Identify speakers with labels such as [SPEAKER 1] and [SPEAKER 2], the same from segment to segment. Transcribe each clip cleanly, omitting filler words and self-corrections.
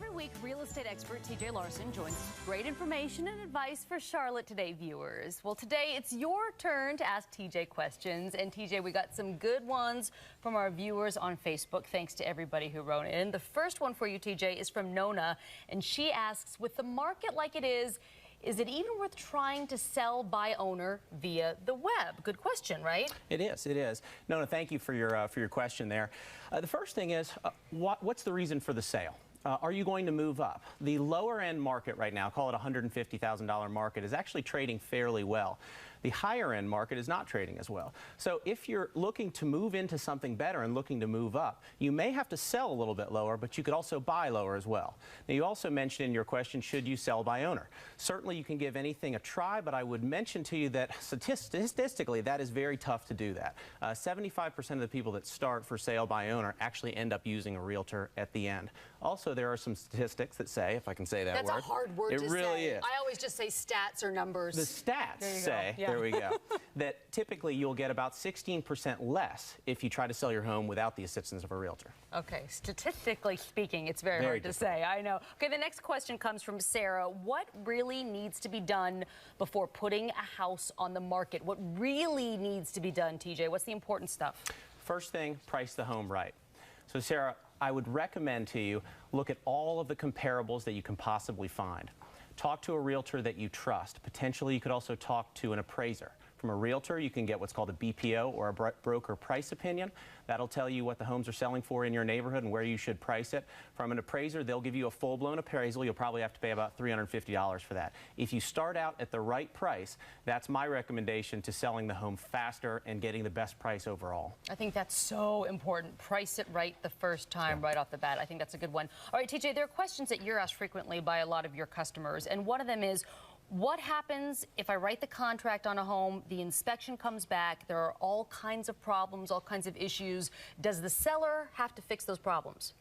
[SPEAKER 1] Every week, real estate expert TJ Larson joins us with great information and advice for Charlotte Today viewers. Well, today it's your turn to ask TJ questions. And TJ, we got some good ones from our viewers on Facebook. Thanks to everybody who wrote in. The first one for you, TJ, is from Nona. And she asks, with the market like it is it even worth trying to sell by owner via the web? Good question, right?
[SPEAKER 2] It is. It is. Nona, thank you for your question there. The first thing is, what's the reason for the sale? Are you going to move up? The lower end market right now, call it $150,000 market, is actually trading fairly well. The higher end market is not trading as well. So if you're looking to move into something better and looking to move up, you may have to sell a little bit lower, but you could also buy lower as well. Now, you also mentioned in your question, should you sell by owner? Certainly you can give anything a try, but I would mention to you that statistically that is very tough to do that. 75% of the people that start for sale by owner actually end up using a realtor at the end. Also, there are some statistics that say, if I can say that word.
[SPEAKER 3] That's a hard word to say.
[SPEAKER 2] It really is.
[SPEAKER 3] I always just say stats or numbers.
[SPEAKER 2] The stats say, there we go, that typically you'll get about 16% less if you try to sell your home without the assistance of a realtor.
[SPEAKER 1] Okay, statistically speaking, it's very hard to say. I know. Okay, the next question comes from Sarah. What really needs to be done before putting a house on the market? What really needs to be done, TJ? What's the important stuff?
[SPEAKER 2] First thing, price the home right. So, Sarah, I would recommend to you, look at all of the comparables that you can possibly find. Talk to a realtor that you trust. Potentially, you could also talk to an appraiser. From a realtor, you can get what's called a BPO, or a broker price opinion. That'll tell you what the homes are selling for in your neighborhood and where you should price it. From an appraiser, they'll give you a full-blown appraisal. You'll probably have to pay about $350 for that. If you start out at the right price, that's my recommendation to selling the home faster and getting the best price overall.
[SPEAKER 1] I think that's so important. Price it right the first time, right off the bat. I think that's a good one. All right, TJ, there are questions that you're asked frequently by a lot of your customers, and one of them is, what happens if I write the contract on a home, the inspection comes back, there are all kinds of problems, all kinds of issues? Does the seller have to fix those problems?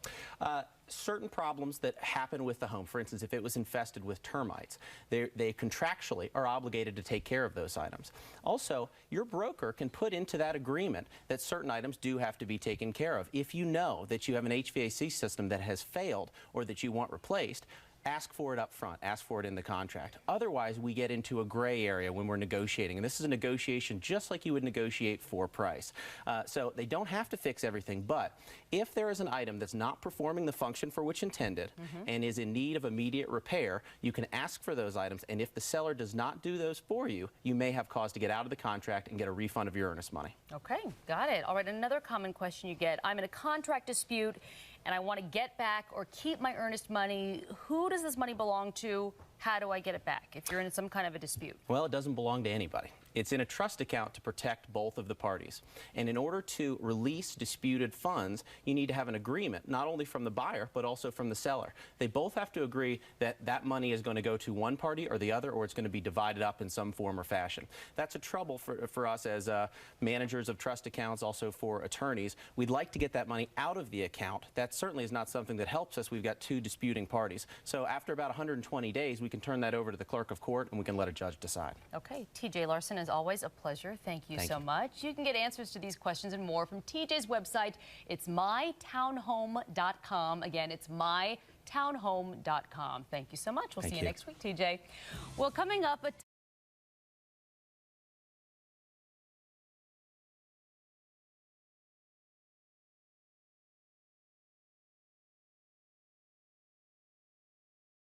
[SPEAKER 2] Certain problems that happen with the home, for instance, if it was infested with termites, they contractually are obligated to take care of those items. Also, your broker can put into that agreement that certain items do have to be taken care of. If you know that you have an HVAC system that has failed or that you want replaced, ask for it up front. Ask for it in the contract. Otherwise, we get into a gray area when we're negotiating. And this is a negotiation just like you would negotiate for price. So they don't have to fix everything. But if there is an item that's not performing the function for which intended and is in need of immediate repair, you can ask for those items. And if the seller does not do those for you, you may have cause to get out of the contract and get a refund of your earnest money.
[SPEAKER 1] Okay, got it. All right, another common question you get. I'm in a contract dispute and I want to get back or keep my earnest money. Who does this money belong to? How do I get it back if you're in some kind of a dispute?
[SPEAKER 2] Well, it doesn't belong to anybody. It's in a trust account to protect both of the parties. And in order to release disputed funds, you need to have an agreement, not only from the buyer, but also from the seller. They both have to agree that that money is going to go to one party or the other, or it's going to be divided up in some form or fashion. That's a trouble for us as managers of trust accounts, also for attorneys. We'd like to get that money out of the account. That certainly is not something that helps us. We've got two disputing parties. So after about 120 days, we can turn that over to the clerk of court and we can let a judge decide.
[SPEAKER 1] Okay, TJ Larson, as always, a pleasure. Thank you so much. You can get answers to these questions and more from TJ's website. It's mytownhome.com. Again, it's mytownhome.com. Thank you so much. We'll see you next week, TJ. Well, coming up,